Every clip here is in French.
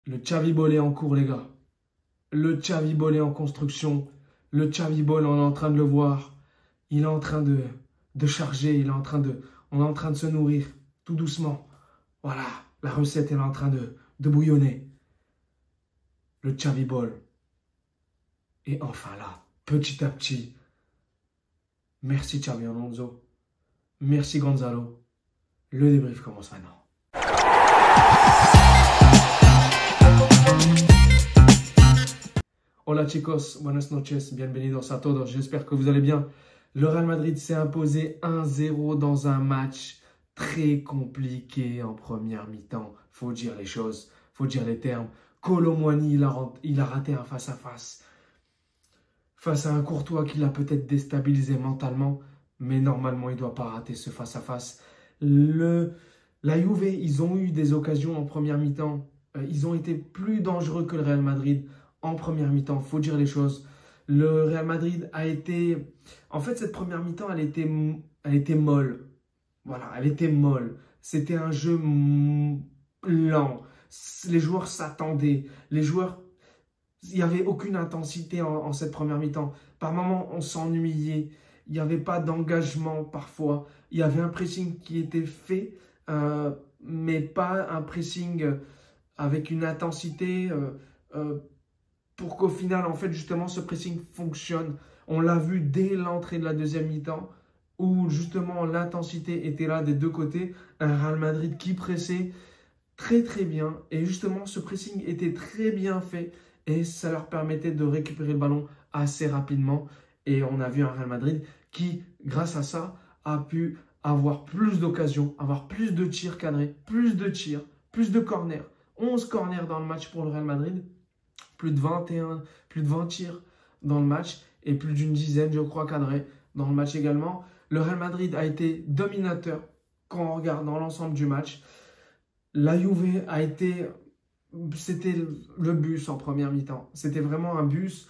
Le Xavi Ball est en cours, les gars. Le Xavi Ball est en construction. Le Xavi Ball, on est en train de le voir. Il est en train de charger. On est en train de se nourrir tout doucement. Voilà, la recette est en train de bouillonner. Le Xavi Ball est enfin là, petit à petit. Merci Xabi Alonso. Merci Gonzalo. Le débrief commence maintenant. Hola chicos, buenas noches, bienvenidos a todos. J'espère que vous allez bien. Le Real Madrid s'est imposé 1-0 dans un match très compliqué en première mi-temps. Faut dire les choses, faut dire les termes. Kolo Muani, il a raté un face-à-face. Face à un Courtois qui l'a peut-être déstabilisé mentalement, mais normalement, il ne doit pas rater ce face-à-face. La Juve, ils ont eu des occasions en première mi-temps. Ils ont été plus dangereux que le Real Madrid en première mi-temps, il faut dire les choses. Le Real Madrid a été... En fait, cette première mi-temps, elle était molle. Voilà, elle était molle. C'était un jeu lent. Les joueurs s'attendaient. Les joueurs... Il n'y avait aucune intensité en cette première mi-temps. Par moments, on s'ennuyait. Il n'y avait pas d'engagement parfois. Il y avait un pressing qui était fait, mais pas un pressing avec une intensité pour qu'au final, en fait, justement, ce pressing fonctionne. On l'a vu dès l'entrée de la deuxième mi-temps, où justement l'intensité était là des deux côtés. Un Real Madrid qui pressait très très bien. Et justement, ce pressing était très bien fait. Et ça leur permettait de récupérer le ballon assez rapidement. Et on a vu un Real Madrid qui, grâce à ça, a pu avoir plus d'occasions, avoir plus de tirs cadrés, plus de tirs, plus de corners. 11 corners dans le match pour le Real Madrid. Plus de 20 tirs dans le match. Et plus d'une dizaine, je crois, cadrés dans le match également. Le Real Madrid a été dominateur quand on regarde dans l'ensemble du match. La Juve a été... C'était le bus en première mi-temps. C'était vraiment un bus.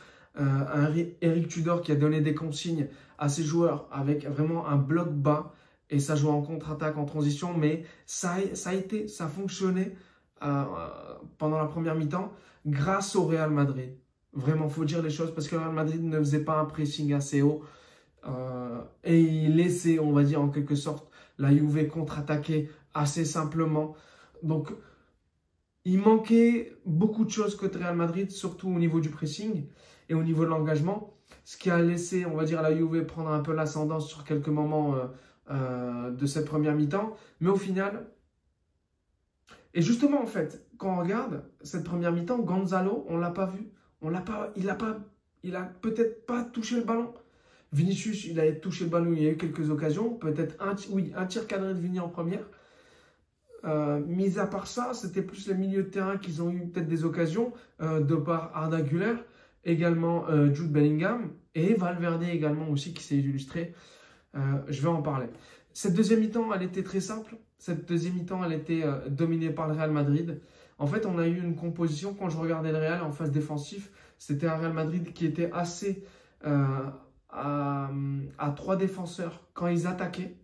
Eric Tudor qui a donné des consignes à ses joueurs avec vraiment un bloc bas. Et ça jouait en contre-attaque, en transition. Mais ça a fonctionné pendant la première mi-temps grâce au Real Madrid. Vraiment, il faut dire les choses parce que le Real Madrid ne faisait pas un pressing assez haut. Et il laissait, on va dire en quelque sorte, la Juve contre-attaquer assez simplement. Donc... il manquait beaucoup de choses côté Real Madrid, surtout au niveau du pressing et au niveau de l'engagement, ce qui a laissé, on va dire, la Juve prendre un peu l'ascendance sur quelques moments de cette première mi-temps. Mais au final, et justement en fait, quand on regarde cette première mi-temps, Gonzalo, on ne l'a pas vu, il a peut-être pas touché le ballon. Vinicius, il a touché le ballon, il y a eu quelques occasions, peut-être un tir cadré de Vini en première. Mis à part ça, c'était plus les milieux de terrain qui ont eu peut-être des occasions de par Arda Güler, également Jude Bellingham et Valverde également aussi qui s'est illustré. Je vais en parler. Cette deuxième mi-temps, elle était très simple. Cette deuxième mi-temps, elle était dominée par le Real Madrid. En fait, on a eu une composition, quand je regardais le Real en phase défensif, c'était un Real Madrid qui était assez à 3 défenseurs quand ils attaquaient,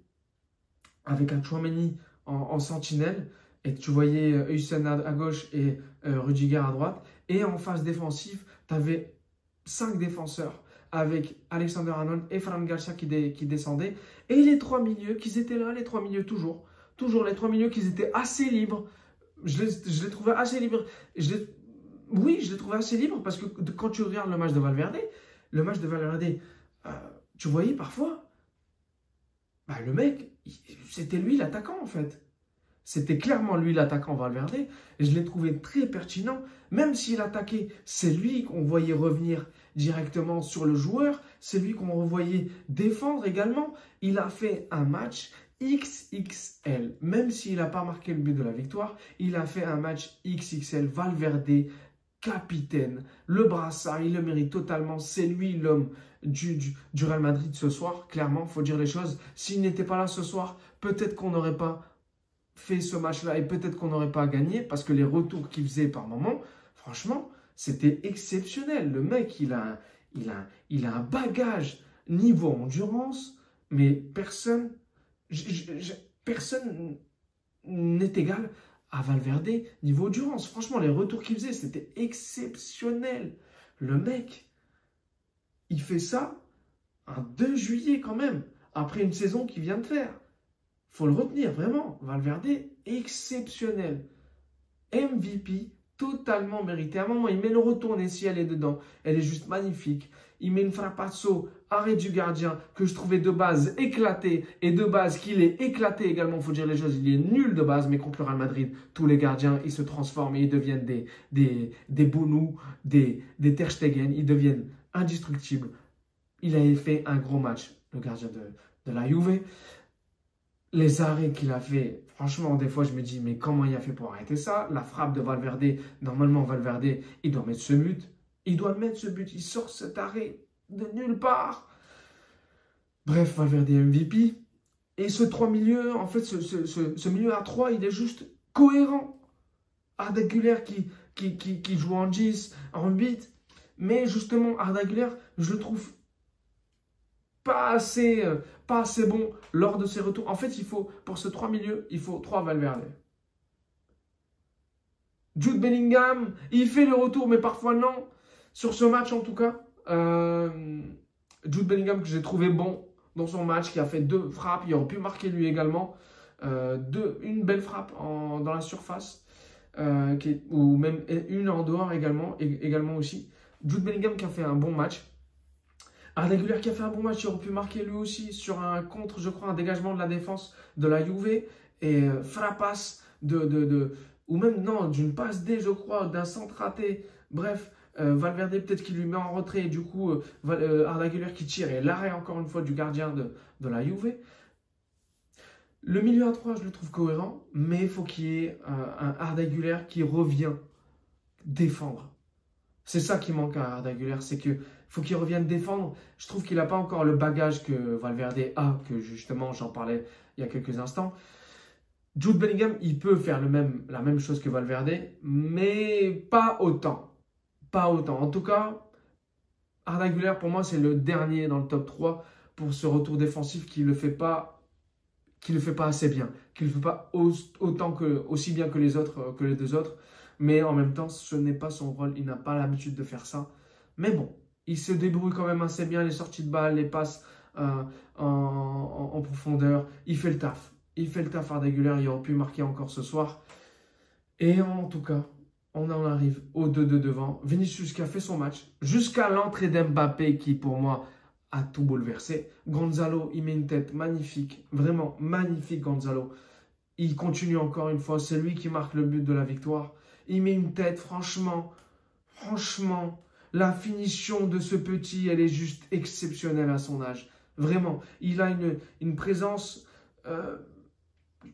avec un Tchouaméni en sentinelle, et tu voyais Hussein à gauche et Rudiger à droite. Et en phase défensive, tu avais 5 défenseurs avec Alexander-Arnold et Fran Garcia qui descendaient. Et les 3 milieux qui étaient là, les 3 milieux toujours les 3 milieux qui étaient assez libres. Je les trouvais assez libres. Oui, je les trouvais assez libres parce que quand tu regardes le match de Valverde, tu voyais parfois, le mec, c'était lui l'attaquant en fait. C'était clairement lui l'attaquant Valverde. Et je l'ai trouvé très pertinent. Même s'il attaquait, c'est lui qu'on voyait revenir directement sur le joueur. C'est lui qu'on revoyait défendre également. Il a fait un match XXL. Même s'il n'a pas marqué le but de la victoire, il a fait un match XXL. Valverde, capitaine. Le brassard, il le mérite totalement. C'est lui l'homme du Real Madrid ce soir. Clairement, il faut dire les choses. S'il n'était pas là ce soir, peut-être qu'on n'aurait pas fait ce match-là et peut-être qu'on n'aurait pas gagné parce que les retours qu'il faisait par moment, franchement, c'était exceptionnel. Le mec, il a un bagage niveau endurance, mais personne n'est égal à Valverde, niveau endurance. Franchement, les retours qu'il faisait, c'était exceptionnel. Le mec, il fait ça un 2 juillet quand même, après une saison qu'il vient de faire. Faut le retenir, vraiment. Valverde, exceptionnel. MVP, totalement mérité. À un moment, il met le retourné si elle est dedans. Elle est juste magnifique. Il met une frappasso, arrêt du gardien, que je trouvais de base éclaté. Et de base, qu'il est éclaté également, il faut dire les choses. Il est nul de base, mais contre le Real Madrid, tous les gardiens, ils se transforment et ils deviennent des Bounou, des Ter Stegen. Ils deviennent indestructibles. Il avait fait un gros match, le gardien de la Juve. Les arrêts qu'il a fait, franchement, des fois, je me dis, mais comment il a fait pour arrêter ça? La frappe de Valverde, normalement, Valverde, il doit mettre ce but. Il doit mettre ce but. Il sort cet arrêt de nulle part. Bref, Valverde MVP. Et ce 3 milieux, en fait, ce milieu à 3, il est juste cohérent. Arda Güler qui joue en 10, en 8. Mais justement, Arda Güler, je le trouve pas assez bon lors de ses retours. En fait, il faut, pour ce 3 milieux, il faut 3 Valverde. Jude Bellingham, il fait le retour, mais parfois non. Sur ce match, en tout cas, Jude Bellingham, que j'ai trouvé bon dans son match, qui a fait 2 frappes. Il aurait pu marquer lui également. Une belle frappe dans la surface, ou même une en dehors également aussi. Jude Bellingham qui a fait un bon match. Arda Güler qui a fait un bon match, il aurait pu marquer lui aussi sur un contre, je crois, un dégagement de la défense de la Juve. Et frappasse ou même, non, d'une passe D, je crois, d'un centre raté. Bref, Valverde peut-être qu'il lui met en retrait. Et du coup, Arda Güler qui tire. Et l'arrêt, encore une fois, du gardien de la Juve. Le milieu à 3, je le trouve cohérent. Mais il faut qu'il y ait un Arda Güler qui revient défendre. C'est ça qui manque à Arda Güler, c'est qu'il faut qu'il revienne défendre. Je trouve qu'il n'a pas encore le bagage que Valverde a, que justement j'en parlais il y a quelques instants. Jude Bellingham, il peut faire la même chose que Valverde, mais pas autant. Pas autant. En tout cas, Arda Güler, pour moi, c'est le dernier dans le top 3 pour ce retour défensif qui ne le fait pas assez bien, qui ne le fait pas aussi bien que les autres, que les 2 autres. Mais en même temps, ce n'est pas son rôle. Il n'a pas l'habitude de faire ça. Mais bon, il se débrouille quand même assez bien. Les sorties de balles, les passes en profondeur. Il fait le taf. Il fait le taf Arda Güler. Il aurait pu marquer encore ce soir. Et en tout cas, on en arrive au 2-2 devant. Vinicius qui a fait son match. Jusqu'à l'entrée d'Mbappé qui, pour moi, a tout bouleversé. Gonzalo, il met une tête magnifique. Vraiment magnifique, Gonzalo. Il continue encore une fois. C'est lui qui marque le but de la victoire. Il met une tête, franchement, la finition de ce petit, elle est juste exceptionnelle à son âge. Vraiment, il a une présence,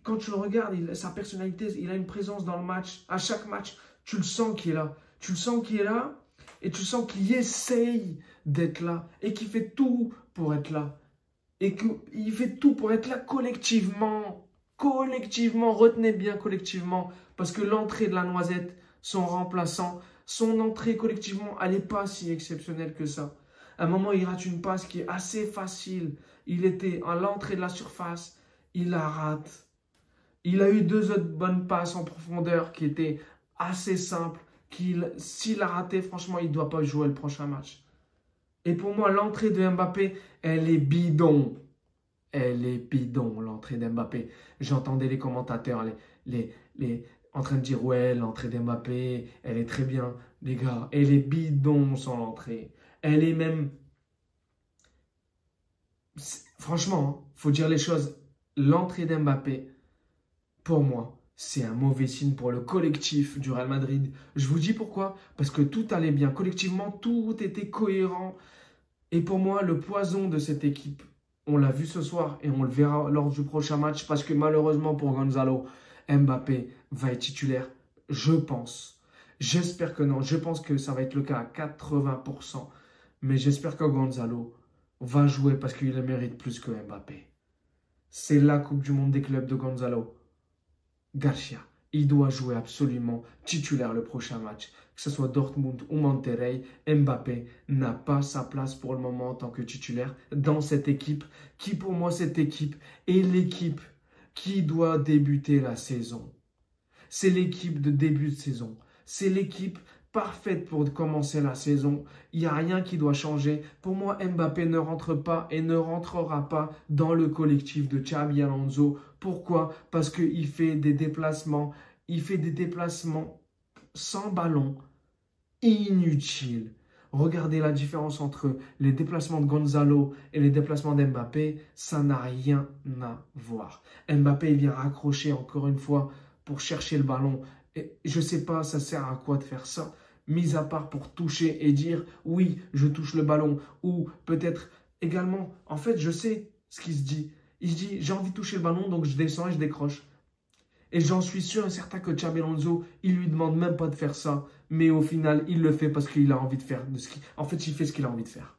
quand tu le regardes, sa personnalité, il a une présence dans le match. À chaque match, tu le sens qu'il est là. Tu le sens qu'il est là et tu sens qu'il essaye d'être là et qu'il fait tout pour être là. Et qu'il fait tout pour être là collectivement. Collectivement, retenez bien collectivement, parce que l'entrée de la Noisette, son remplaçant, son entrée collectivement, elle n'est pas si exceptionnelle que ça. À un moment, il rate une passe qui est assez facile. Il était à l'entrée de la surface, il la rate. Il a eu 2 autres bonnes passes en profondeur qui étaient assez simples. S'il a raté, franchement, il ne doit pas jouer le prochain match. Et pour moi, l'entrée de Mbappé, elle est bidon. Elle est bidon, l'entrée d'Mbappé. J'entendais les commentateurs en train de dire « Ouais, l'entrée d'Mbappé, elle est très bien. » Les gars, elle est bidon son entrée. Elle est même... Franchement, il faut dire les choses. L'entrée d'Mbappé, pour moi, c'est un mauvais signe pour le collectif du Real Madrid. Je vous dis pourquoi. Parce que tout allait bien. Collectivement, tout était cohérent. Et pour moi, le poison de cette équipe, on l'a vu ce soir et on le verra lors du prochain match parce que malheureusement pour Gonzalo, Mbappé va être titulaire. Je pense. J'espère que non. Je pense que ça va être le cas à 80%. Mais j'espère que Gonzalo va jouer parce qu'il le mérite plus que Mbappé. C'est la Coupe du Monde des clubs de Gonzalo Garcia. Il doit jouer absolument titulaire le prochain match. Que ce soit Dortmund ou Monterrey, Mbappé n'a pas sa place pour le moment en tant que titulaire dans cette équipe. Qui pour moi, cette équipe est l'équipe qui doit débuter la saison. C'est l'équipe de début de saison. C'est l'équipe parfaite pour commencer la saison. Il n'y a rien qui doit changer. Pour moi, Mbappé ne rentre pas et ne rentrera pas dans le collectif de Xabi Alonso. Pourquoi? Parce qu'il fait des déplacements. Il fait des déplacements sans ballon, inutiles. Regardez la différence entre les déplacements de Gonzalo et les déplacements d'Mbappé. Ça n'a rien à voir. Mbappé il vient raccrocher encore une fois pour chercher le ballon. Et je ne sais pas, ça sert à quoi de faire ça, mis à part pour toucher et dire « oui, je touche le ballon ». Ou peut-être également, en fait, je sais ce qu'il se dit. Il se dit « j'ai envie de toucher le ballon, donc je descends et je décroche ». Et j'en suis sûr et certain que Xabi Alonso, il lui demande même pas de faire ça. Mais au final, il le fait parce qu'il a envie de faire de ce qu'il... En fait, il fait ce qu'il a envie de faire.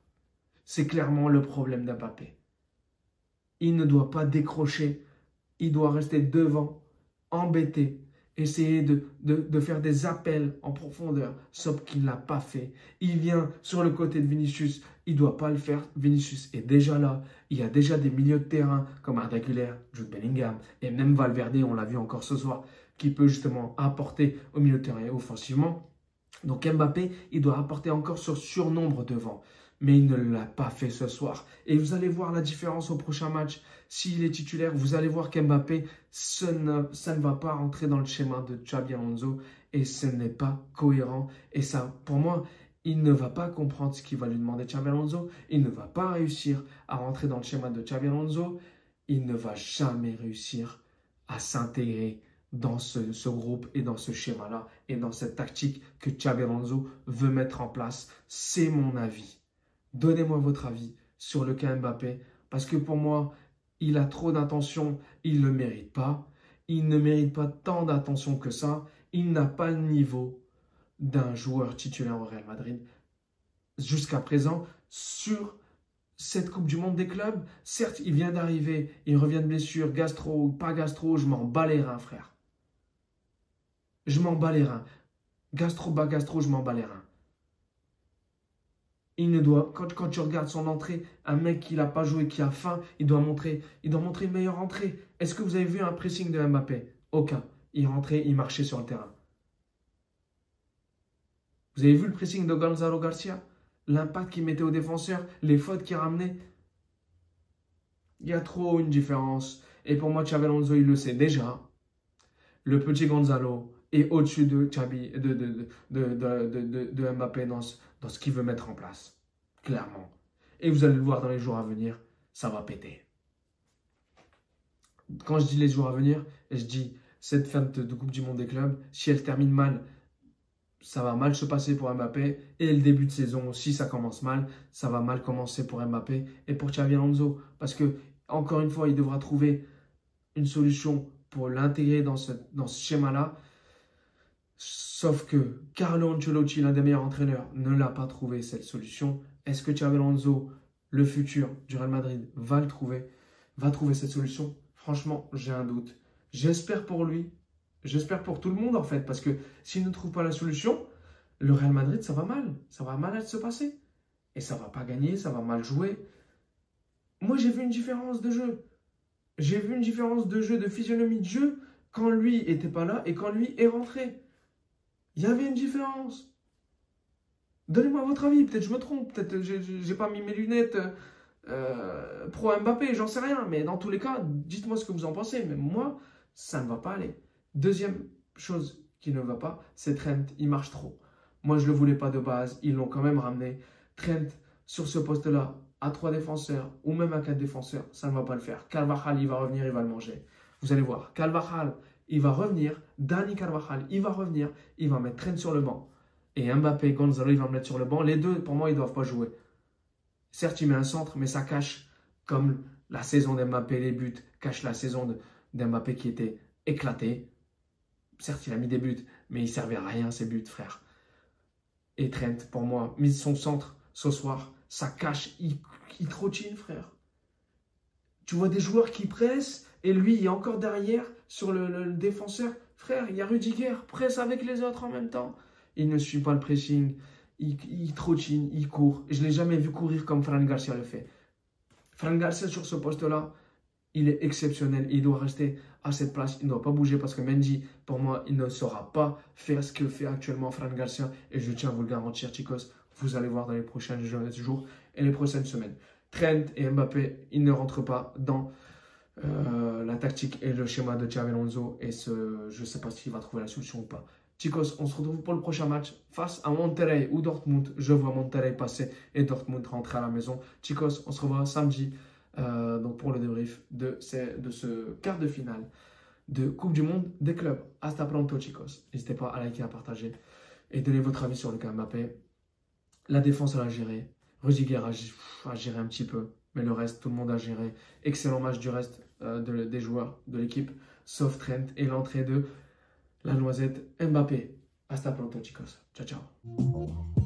C'est clairement le problème d'Mbappé. Il ne doit pas décrocher. Il doit rester devant, embêté, essayer de faire des appels en profondeur, sauf qu'il ne l'a pas fait. Il vient sur le côté de Vinicius, il ne doit pas le faire. Vinicius est déjà là. Il y a déjà des milieux de terrain comme Arda Güler, Jude Bellingham et même Valverde, on l'a vu encore ce soir, qui peut justement apporter au milieu de terrain offensivement. Donc Mbappé, il doit apporter encore sur surnombre devant. Mais il ne l'a pas fait ce soir. Et vous allez voir la différence au prochain match. S'il est titulaire, vous allez voir qu'Mbappé, ça ne va pas rentrer dans le schéma de Xabi Alonso. Et ce n'est pas cohérent. Et ça, pour moi, il ne va pas comprendre ce qu'il va lui demander Xabi Alonso. Il ne va pas réussir à rentrer dans le schéma de Xabi Alonso. Il ne va jamais réussir à s'intégrer dans ce groupe et dans ce schéma-là et dans cette tactique que Xabi Alonso veut mettre en place. C'est mon avis. Donnez-moi votre avis sur le cas Mbappé, parce que pour moi, il a trop d'attention, il ne le mérite pas. Il ne mérite pas tant d'attention que ça. Il n'a pas le niveau d'un joueur titulaire au Real Madrid. Jusqu'à présent, sur cette Coupe du Monde des clubs, certes, il vient d'arriver, il revient de blessure, gastro, pas gastro, je m'en bats les reins, frère. Je m'en bats les reins. Gastro, pas gastro, je m'en bats les reins. Il ne doit, quand tu regardes son entrée, un mec qui n'a pas joué, qui a faim, il doit montrer une meilleure entrée. Est-ce que vous avez vu un pressing de Mbappé? Aucun. Il rentrait, il marchait sur le terrain. Vous avez vu le pressing de Gonzalo Garcia? L'impact qu'il mettait aux défenseurs, les fautes qu'il ramenait? Il y a trop une différence. Et pour moi, Xabi Alonso, il le sait déjà. Le petit Gonzalo est au-dessus de Xabi, de Mbappé dans ce qu'il veut mettre en place. Clairement. Et vous allez le voir dans les jours à venir, ça va péter. Quand je dis les jours à venir, je dis cette fin de Coupe du Monde des clubs, si elle termine mal, ça va mal se passer pour Mbappé. Et le début de saison, si ça commence mal, ça va mal commencer pour Mbappé et pour Xabi Alonso. Parce que, encore une fois, il devra trouver une solution pour l'intégrer dans ce schéma-là. Sauf que Carlo Ancelotti, l'un des meilleurs entraîneurs, ne l'a pas trouvé cette solution. Est-ce que Xabi Alonso, le futur du Real Madrid, va le trouver? Va trouver cette solution? Franchement, j'ai un doute. J'espère pour lui. J'espère pour tout le monde, en fait. Parce que s'il ne trouve pas la solution, le Real Madrid, ça va mal. Ça va mal se passer. Et ça ne va pas gagner, ça va mal jouer. Moi, j'ai vu une différence de jeu. J'ai vu une différence de jeu, de physionomie de jeu, quand lui n'était pas là et quand lui est rentré. Il y avait une différence. Donnez-moi votre avis, peut-être je me trompe, peut-être j'ai pas mis mes lunettes pro Mbappé, j'en sais rien. Mais dans tous les cas, dites-moi ce que vous en pensez. Mais moi, ça ne va pas aller. Deuxième chose qui ne va pas, c'est Trent, il marche trop. Moi, je ne le voulais pas de base, ils l'ont quand même ramené. Trent, sur ce poste-là, à 3 défenseurs ou même à 4 défenseurs, ça ne va pas le faire. Carvajal, il va revenir, il va le manger. Vous allez voir, Carvajal, il va revenir. Dani Carvajal, il va revenir. Il va mettre Trent sur le banc. Et Mbappé et Gonzalo, il va me mettre sur le banc. Les deux, pour moi, ils ne doivent pas jouer. Certes, il met un centre, mais ça cache, comme la saison d'Mbappé, les buts, cache la saison d'Mbappé qui était éclatée. Certes, il a mis des buts, mais il ne servait à rien, ces buts, frère. Et Trent, pour moi, mise son centre ce soir, ça cache, il trottine, frère. Tu vois des joueurs qui pressent, et lui, il est encore derrière sur le défenseur. Frère, il y a Rudiger, presse avec les autres en même temps. Il ne suit pas le pressing, il trottine, il court. Je ne l'ai jamais vu courir comme Fran Garcia le fait. Fran Garcia, sur ce poste-là, il est exceptionnel. Il doit rester à cette place. Il ne doit pas bouger parce que Mendy, pour moi, il ne saura pas faire ce que fait actuellement Fran Garcia. Et je tiens à vous le garantir, chicos. Vous allez voir dans les prochains jours et les prochaines semaines. Trent et Mbappé, ils ne rentrent pas dans la tactique et le schéma de Xabi Alonso. Et je ne sais pas s'il va trouver la solution ou pas. Chicos, on se retrouve pour le prochain match face à Monterrey ou Dortmund. Je vois Monterrey passer et Dortmund rentrer à la maison. Chicos, on se revoit samedi donc pour le débrief de ce quart de finale de Coupe du Monde des clubs. Hasta pronto, chicos. N'hésitez pas à liker, à partager et donner votre avis sur le cas Mbappé. La défense, elle a géré. Rudiger a géré un petit peu. Mais le reste, tout le monde a géré. Excellent match du reste des joueurs de l'équipe, sauf Trent et l'entrée de la noisette Mbappé. Hasta pronto, chicos. Ciao, ciao.